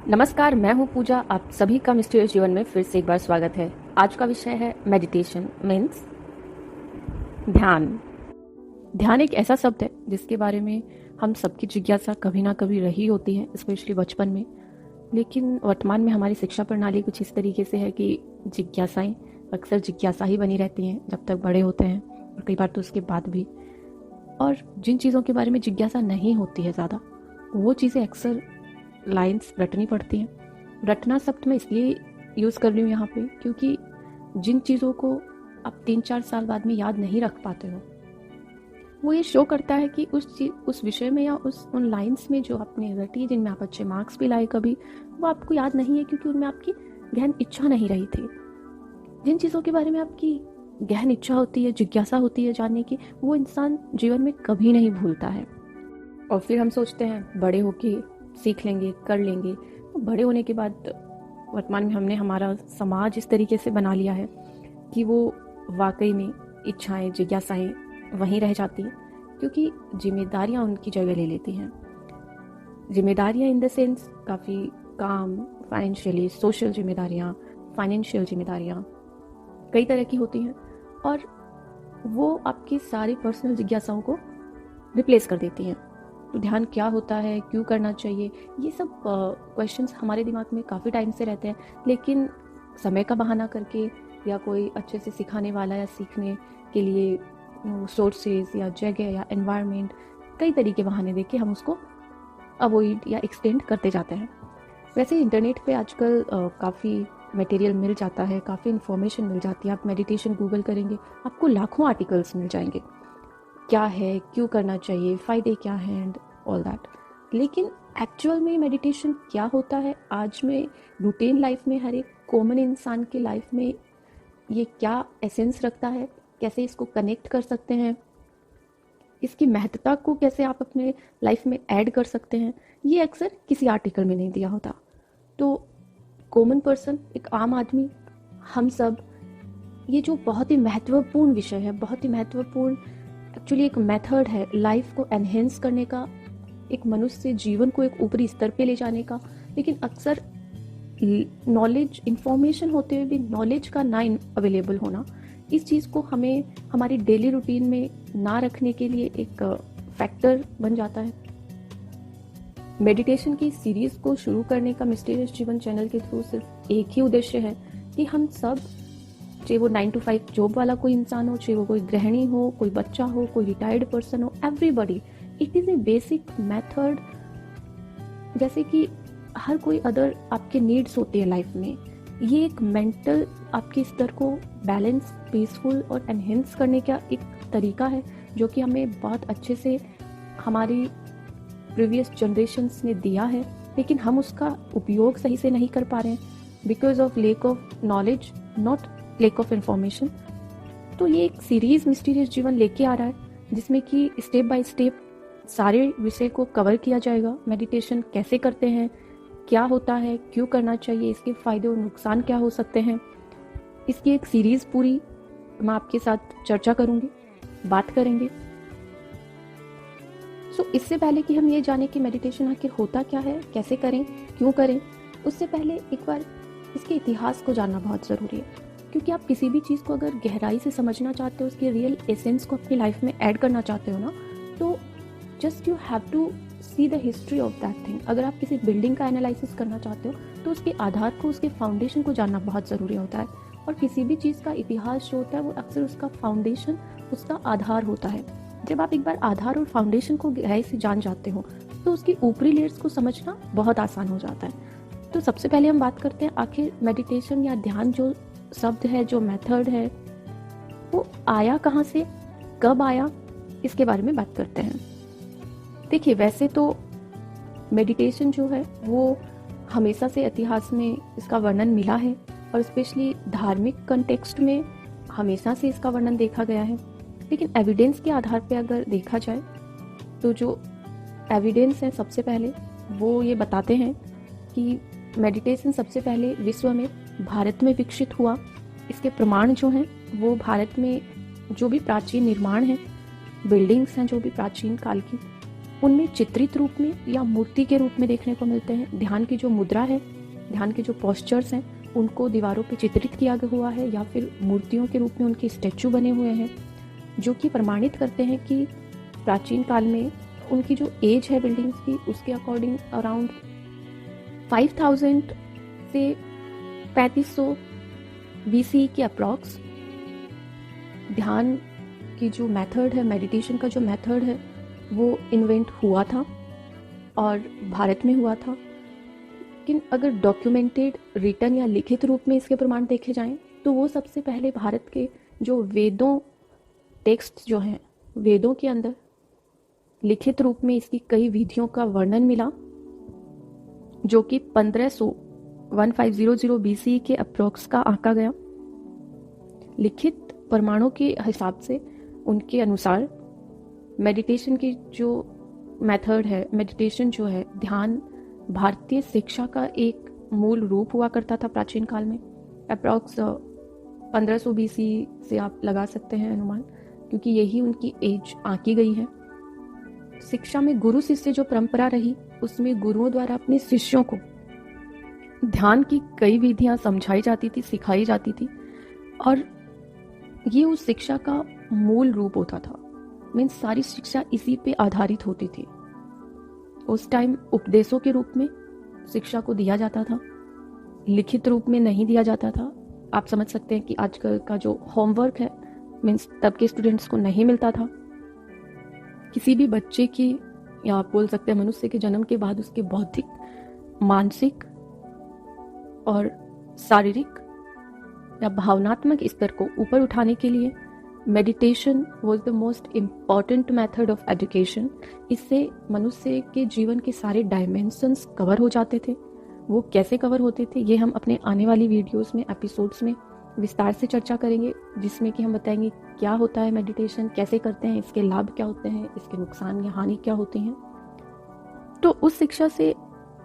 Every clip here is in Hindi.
नमस्कार, मैं हूँ पूजा। आप सभी का मिस्टीरियस जीवन में फिर से एक बार स्वागत है। आज का विषय है मेडिटेशन मीन्स ध्यान। ध्यान एक ऐसा शब्द है जिसके बारे में हम सबकी जिज्ञासा कभी ना कभी रही होती है, स्पेशली बचपन में। लेकिन वर्तमान में हमारी शिक्षा प्रणाली कुछ इस तरीके से है कि जिज्ञासाएं अक्सर जिज्ञासा ही बनी रहती हैं जब तक बड़े होते हैं, और कई बार तो उसके बाद भी। और जिन चीज़ों के बारे में जिज्ञासा नहीं होती है ज़्यादा, वो चीज़ें अक्सर लाइंस रटनी पड़ती हैं। रटना शब्द मैं इसलिए यूज़ कर रही हूँ यहाँ पे क्योंकि जिन चीज़ों को आप 3-4 साल बाद में याद नहीं रख पाते हो, वो ये शो करता है कि उस विषय में या उन लाइंस में जो आपने रटी, जिनमें आप अच्छे मार्क्स भी लाए कभी, वो आपको याद नहीं है क्योंकि उनमें आपकी गहन इच्छा नहीं रही थी। जिन चीज़ों के बारे में आपकी गहन इच्छा होती है, जिज्ञासा होती है जानने की, वो इंसान जीवन में कभी नहीं भूलता है। और फिर हम सोचते हैं बड़े होके सीख लेंगे, कर लेंगे। तो बड़े होने के बाद वर्तमान में हमने हमारा समाज इस तरीके से बना लिया है कि वो वाकई में इच्छाएं, जिज्ञासाएं वहीं रह जाती हैं क्योंकि जिम्मेदारियां उनकी जगह ले लेती हैं। जिम्मेदारियां इन द सेंस काफ़ी काम, फाइनेंशियली सोशल जिम्मेदारियां, फाइनेंशियल जिम्मेदारियां कई तरह की होती हैं, और वो आपकी सारी पर्सनल जिज्ञासाओं को रिप्लेस कर देती हैं। तो ध्यान क्या होता है, क्यों करना चाहिए, ये सब क्वेश्चंस हमारे दिमाग में काफ़ी टाइम से रहते हैं, लेकिन समय का बहाना करके या कोई अच्छे से सिखाने वाला या सीखने के लिए सोर्सेज या जगह या एनवायरनमेंट, कई तरीके बहाने देके हम उसको अवॉइड या एक्सटेंड करते जाते हैं। वैसे इंटरनेट पे आजकल काफ़ी मटेरियल मिल जाता है, काफ़ी इन्फॉर्मेशन मिल जाती है। आप मेडिटेशन गूगल करेंगे, आपको लाखों आर्टिकल्स मिल जाएंगे, क्या है, क्यों करना चाहिए, फ़ायदे क्या हैं एंड ऑल दैट। लेकिन एक्चुअल में मेडिटेशन क्या होता है, आज में रूटीन लाइफ में हर एक कॉमन इंसान के लाइफ में ये क्या एसेंस रखता है, कैसे इसको कनेक्ट कर सकते हैं, इसकी महत्ता को कैसे आप अपने लाइफ में ऐड कर सकते हैं, ये अक्सर किसी आर्टिकल में नहीं दिया होता। तो कॉमन पर्सन, एक आम आदमी, हम सब, ये जो बहुत ही महत्वपूर्ण विषय है, बहुत ही महत्वपूर्ण एक्चुअली एक मेथड है लाइफ को एनहेंस करने का, एक मनुष्य जीवन को एक ऊपरी स्तर पे ले जाने का। लेकिन अक्सर नॉलेज, इंफॉर्मेशन होते हुए भी नॉलेज का ना अवेलेबल होना, इस चीज़ को हमें हमारी डेली रूटीन में ना रखने के लिए एक फैक्टर बन जाता है। मेडिटेशन की सीरीज़ को शुरू करने का मिस्टीरियस जीवन चैनल के थ्रू सिर्फ एक ही उद्देश्य है कि हम सब, चाहे वो 9 to 5 जॉब वाला कोई इंसान हो, चाहे वो कोई गृहिणी हो, कोई बच्चा हो, कोई रिटायर्ड पर्सन हो, everybody, it is a basic method. जैसे कि हर कोई अदर आपके नीड्स होती है लाइफ में, ये एक मेंटल आपके स्तर को बैलेंस, पीसफुल और एनहेंस करने का एक तरीका है जो कि हमें बहुत अच्छे से हमारी प्रीवियस जनरेशन्स ने दिया है, लेकिन हम उसका उपयोग सही से नहीं कर पा रहे हैं because of lake of knowledge, not lake of information. तो ये एक सीरीज मिस्टीरियस जीवन लेके आ रहा है जिसमें कि स्टेप बाय स्टेप सारे विषय को कवर किया जाएगा। मेडिटेशन कैसे करते हैं, क्या होता है, क्यों करना चाहिए, इसके फायदे और नुकसान क्या हो सकते हैं, इसकी एक सीरीज पूरी मैं आपके साथ चर्चा करूंगी, बात करेंगे। इससे पहले कि हम ये जाने कि मेडिटेशन आखिर होता क्या है, कैसे करें, क्यों करें, उससे पहले एक बार इसके इतिहास को जानना बहुत ज़रूरी है। क्योंकि आप किसी भी चीज़ को अगर गहराई से समझना चाहते हो, उसके रियल एसेंस को अपनी लाइफ में ऐड करना चाहते हो ना, तो just you have to see the history of that thing. अगर आप किसी बिल्डिंग का एनालिसिस करना चाहते हो तो उसके आधार को, उसके फाउंडेशन को जानना बहुत ज़रूरी होता है। और किसी भी चीज़ का इतिहास जो होता है वो अक्सर उसका फाउंडेशन, उसका आधार होता है। जब आप एक बार आधार और फाउंडेशन को गहराई से जान जाते हो तो उसकी ऊपरी लेयर्स को समझना बहुत आसान हो जाता है। तो सबसे पहले हम बात करते हैं आखिर मेडिटेशन या ध्यान जो शब्द है, जो मेथड है, वो आया कहाँ से, कब आया, इसके बारे में बात करते हैं। देखिए, वैसे तो मेडिटेशन जो है वो हमेशा से इतिहास में इसका वर्णन मिला है, और स्पेशली धार्मिक कंटेक्स्ट में हमेशा से इसका वर्णन देखा गया है। लेकिन एविडेंस के आधार पे अगर देखा जाए तो जो एविडेंस है सबसे पहले वो ये बताते हैं कि मेडिटेशन सबसे पहले विश्व में भारत में विकसित हुआ। इसके प्रमाण जो हैं वो भारत में जो भी प्राचीन निर्माण हैं, बिल्डिंग्स हैं जो भी प्राचीन काल की, उनमें चित्रित रूप में या मूर्ति के रूप में देखने को मिलते हैं। ध्यान की जो मुद्रा है, ध्यान के जो पोस्चर्स हैं, उनको दीवारों पे चित्रित किया हुआ है या फिर मूर्तियों के रूप में उनके स्टैचू बने हुए हैं, जो कि प्रमाणित करते हैं कि प्राचीन काल में उनकी जो एज है बिल्डिंग्स की, उसके अकॉर्डिंग अराउंड 5000 से 3500 BC के अप्रॉक्स ध्यान की जो मेथड है, मेडिटेशन का जो मेथड है, वो इन्वेंट हुआ था और भारत में हुआ था। लेकिन अगर डॉक्यूमेंटेड, रिटन या लिखित रूप में इसके प्रमाण देखे जाएं तो वो सबसे पहले भारत के जो वेदों, टेक्स्ट जो हैं, वेदों के अंदर लिखित रूप में इसकी कई विधियों का वर्णन मिला, जो कि 1500 BC के अप्रॉक्स का आंका गया। लिखित प्रमाणों के हिसाब से उनके अनुसार मेडिटेशन की जो मेथड है, मेडिटेशन जो है, ध्यान भारतीय शिक्षा का एक मूल रूप हुआ करता था प्राचीन काल में। अप्रॉक्स 1500 BC से आप लगा सकते हैं अनुमान, क्योंकि यही उनकी एज आंकी गई है। शिक्षा में गुरु शिष्य जो परंपरा रही, उसमें गुरुओं द्वारा अपने शिष्यों को ध्यान की कई विधियां समझाई जाती थी, सिखाई जाती थी, और ये उस शिक्षा का मूल रूप होता था। मीन्स सारी शिक्षा इसी पे आधारित होती थी। उस टाइम उपदेशों के रूप में शिक्षा को दिया जाता था, लिखित रूप में नहीं दिया जाता था। आप समझ सकते हैं कि आजकल का जो होमवर्क है, मीन्स तब के स्टूडेंट्स को नहीं मिलता था। किसी भी बच्चे की, या आप बोल सकते हैं मनुष्य के जन्म के बाद उसके बौद्धिक, मानसिक और शारीरिक या भावनात्मक स्तर को ऊपर उठाने के लिए meditation was the most important method of education. इससे मनुष्य के जीवन के सारे डायमेंशंस कवर हो जाते थे। वो कैसे कवर होते थे, ये हम अपने आने वाली वीडियोस में, एपिसोड्स में विस्तार से चर्चा करेंगे, जिसमें कि हम बताएंगे क्या होता है मेडिटेशन, कैसे करते हैं, इसके लाभ क्या होते हैं, इसके नुकसान या हानि क्या होती हैं। तो उस शिक्षा से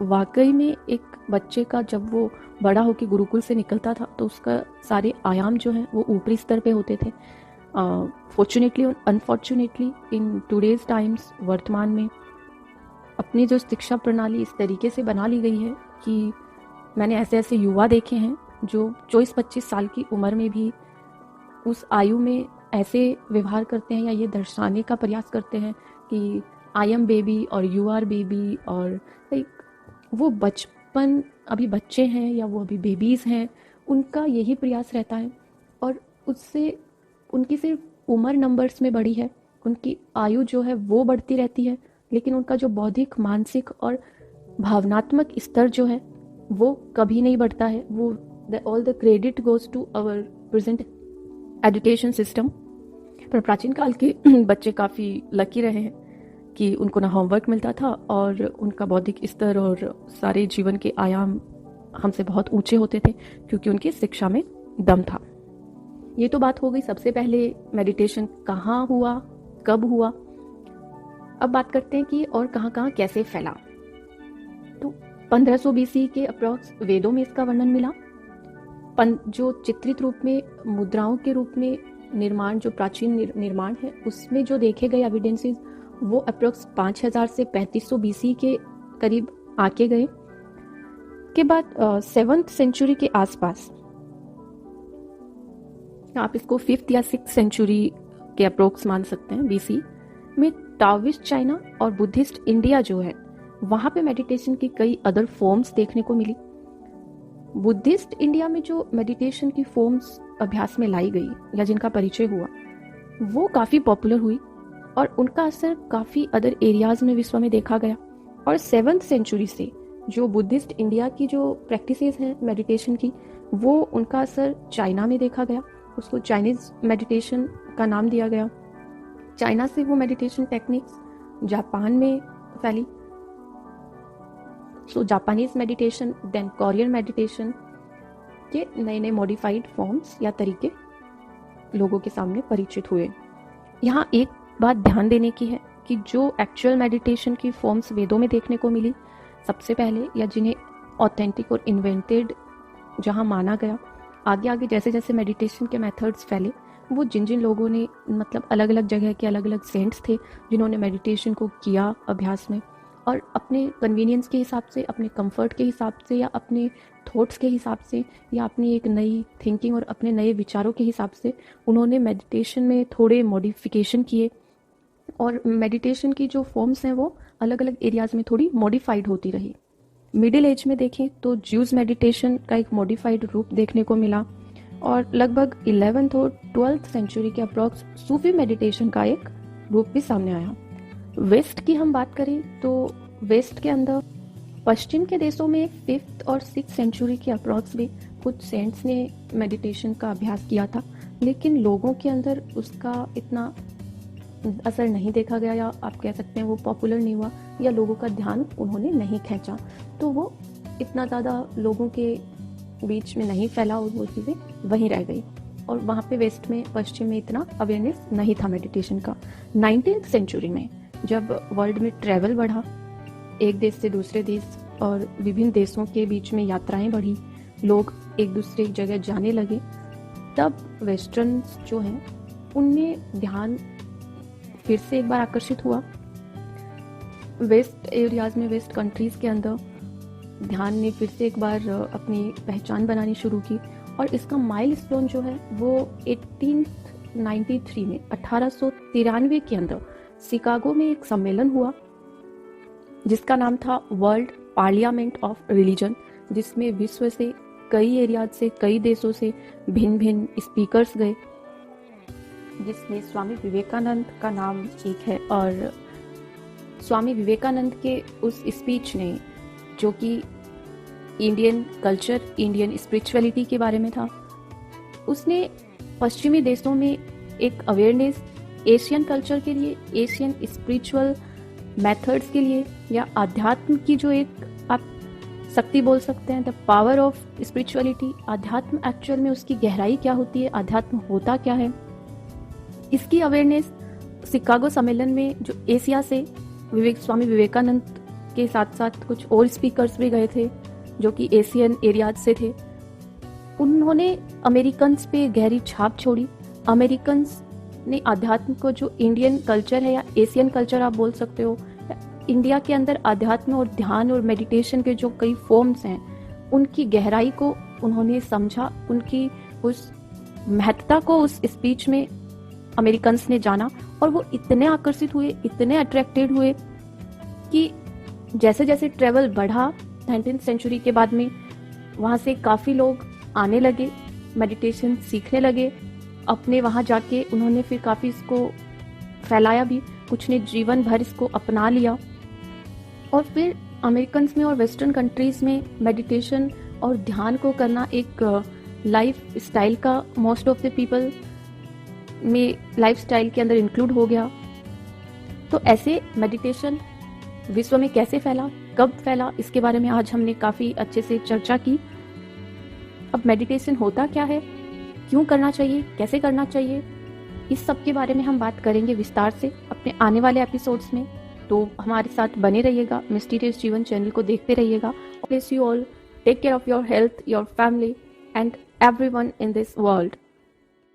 वाकई में एक बच्चे का, जब वो बड़ा होकर गुरुकुल से निकलता था, तो उसका सारे आयाम जो हैं वो ऊपरी स्तर पे होते थे। फॉर्चुनेटली और अनफॉर्चुनेटली इन टुडेज टाइम्स, वर्तमान में अपनी जो शिक्षा प्रणाली इस तरीके से बना ली गई है कि मैंने ऐसे ऐसे युवा देखे हैं जो 24-25 साल की उम्र में भी उस आयु में ऐसे व्यवहार करते हैं या ये दर्शाने का प्रयास करते हैं कि आई एम बेबी और यू आर बेबी, और वो बचपन, अभी बच्चे हैं या वो अभी बेबीज़ हैं, उनका यही प्रयास रहता है। और उससे उनकी सिर्फ उम्र नंबर्स में बढ़ी है, उनकी आयु जो है वो बढ़ती रहती है, लेकिन उनका जो बौद्धिक, मानसिक और भावनात्मक स्तर जो है वो कभी नहीं बढ़ता है। वो all the credit goes to our present education system. पर प्राचीन काल के बच्चे काफ़ी लकी रहे हैं कि उनको ना होमवर्क मिलता था और उनका बौद्धिक स्तर और सारे जीवन के आयाम हमसे बहुत ऊंचे होते थे, क्योंकि उनकी शिक्षा में दम था। ये तो बात हो गई सबसे पहले मेडिटेशन कहाँ हुआ, कब हुआ। अब बात करते हैं कि और कहाँ कहाँ कैसे फैला। तो 1500 BC के अप्रॉक्स वेदों में इसका वर्णन मिला। जो चित्रित रूप में, मुद्राओं के रूप में निर्माण, जो प्राचीन निर्माण है, उसमें जो देखे गए एविडेंसेस वो अप्रॉक्स 5000 से 3500 BC के करीब आके गए। के बाद 7th सेंचुरी के आसपास, आप इसको 5th या 6th सेंचुरी के अप्रोक्स मान सकते हैं, BC में टाओइस्ट चाइना और बुद्धिस्ट इंडिया जो है, वहाँ पे मेडिटेशन की कई अदर फॉर्म्स देखने को मिली। बुद्धिस्ट इंडिया में जो मेडिटेशन की फॉर्म्स अभ्यास में लाई गई या जिनका परिचय हुआ, वो काफ़ी पॉपुलर हुई और उनका असर काफ़ी अदर एरियाज में विश्व में देखा गया। और 7th सेंचुरी से जो बुद्धिस्ट इंडिया की जो प्रैक्टिसेस हैं मेडिटेशन की, वो उनका असर चाइना में देखा गया। उसको चाइनीज मेडिटेशन का नाम दिया गया। चाइना से वो मेडिटेशन टेक्निक्स जापान में फैली। So Japanese meditation, then Korean meditation के नए नए मॉडिफाइड फॉर्म्स या तरीके लोगों के सामने परिचित हुए। यहाँ एक बात ध्यान देने की है कि जो एक्चुअल मेडिटेशन की फॉर्म्स वेदों में देखने को मिली सबसे पहले, या जिन्हें ऑथेंटिक और इन्वेंटेड जहाँ माना गया, आगे आगे जैसे जैसे मेडिटेशन के मेथड्स फैले वो जिन जिन लोगों ने मतलब अलग अलग जगह के अलग अलग सेंट्स थे जिन्होंने मेडिटेशन को किया अभ्यास में, और अपने कन्वीनियंस के हिसाब से, अपने कंफर्ट के हिसाब से, या अपने थॉट्स के हिसाब से, या अपनी एक नई थिंकिंग और अपने नए विचारों के हिसाब से उन्होंने मेडिटेशन में थोड़े मॉडिफिकेशन किए। और मेडिटेशन की जो फॉर्म्स हैं वो अलग अलग एरियाज़ में थोड़ी मॉडिफाइड होती रही। मिडिल एज में देखें तो ज्यूज मेडिटेशन का एक मॉडिफाइड रूप देखने को मिला, और लगभग 11th और 12th सेंचुरी के अप्रॉक्स सूफी मेडिटेशन का एक रूप भी सामने आया। वेस्ट की हम बात करें तो वेस्ट के अंदर पश्चिम के देशों में 5th और 6th सेंचुरी के अप्रॉक्स में कुछ सेंट्स ने मेडिटेशन का अभ्यास किया था, लेकिन लोगों के अंदर उसका इतना असर नहीं देखा गया, या आप कह सकते हैं वो पॉपुलर नहीं हुआ, या लोगों का ध्यान उन्होंने नहीं खींचा, तो वो इतना ज़्यादा लोगों के बीच में नहीं फैला और वो चीज़ें वहीं रह गई। और वहाँ पे वेस्ट में, पश्चिम में इतना अवेयरनेस नहीं था मेडिटेशन का। 19th सेंचुरी में जब वर्ल्ड में ट्रैवल बढ़ा, एक देश से दूसरे देश और विभिन्न देशों के बीच में यात्राएं बढ़ी, लोग एक दूसरे जगह जाने लगे, तब वेस्टर्न जो हैं उनमें ध्यान फिर से एक बार आकर्षित हुआ। वेस्ट एरियाज़ में, वेस्ट कंट्रीज़ के अंदर ध्यान ने फिर से एक बार अपनी पहचान बनानी शुरू की, और इसका माइलस्टोन जो है वो 1893 में 1893 के अंदर शिकागो में एक सम्मेलन हुआ जिसका नाम था वर्ल्ड पार्लियामेंट ऑफ रिलीजन, जिसमें विश्व से कई एरियाज से, कई देशों से भिन्न भिन्न स्पीकर्स गए, जिसमें स्वामी विवेकानंद का नाम एक है। और स्वामी विवेकानंद के उस स्पीच ने, जो कि इंडियन कल्चर, इंडियन स्पिरिचुअलिटी के बारे में था, उसने पश्चिमी देशों में एक अवेयरनेस एशियन कल्चर के लिए, एशियन स्पिरिचुअल मेथड्स के लिए, या अध्यात्म की जो एक आप शक्ति बोल सकते हैं, द पावर ऑफ स्पिरिचुअलिटी, अध्यात्म एक्चुअल में उसकी गहराई क्या होती है, अध्यात्म होता क्या है, इसकी अवेयरनेस शिकागो सम्मेलन में, जो एशिया से स्वामी विवेकानंद के साथ साथ कुछ और स्पीकर्स भी गए थे जो कि एशियन एरियाज से थे, उन्होंने अमेरिकन्स पे गहरी छाप छोड़ी। अमेरिकन्स ने अध्यात्म को, जो इंडियन कल्चर है या एशियन कल्चर आप बोल सकते हो, इंडिया के अंदर अध्यात्म और ध्यान और मेडिटेशन के जो कई फॉर्म्स हैं, उनकी गहराई को उन्होंने समझा, उनकी उस महत्ता को उस स्पीच में अमेरिकन्स ने जाना, और वो इतने आकर्षित हुए, इतने अट्रैक्टेड हुए कि जैसे जैसे ट्रेवल बढ़ा 19th सेंचुरी के बाद में, वहाँ से काफ़ी लोग आने लगे, मेडिटेशन सीखने लगे, अपने वहाँ जाके उन्होंने फिर काफ़ी इसको फैलाया भी, कुछ ने जीवन भर इसको अपना लिया। और फिर अमेरिकन्स में और वेस्टर्न कंट्रीज़ में मेडिटेशन और ध्यान को करना एक लाइफ स्टाइल का, मोस्ट ऑफ द पीपल में लाइफ स्टाइल के अंदर इंक्लूड हो गया। तो ऐसे मेडिटेशन विश्व में कैसे फैला, कब फैला, इसके बारे में आज हमने काफ़ी अच्छे से चर्चा की। अब मेडिटेशन होता क्या है, क्यों करना चाहिए, कैसे करना चाहिए, इस सब के बारे में हम बात करेंगे विस्तार से अपने आने वाले एपिसोड्स में। तो हमारे साथ बने रहिएगा, मिस्टीरियस जीवन चैनल को देखते रहिएगा। Bless you all, take care of your health, your family and everyone in this world.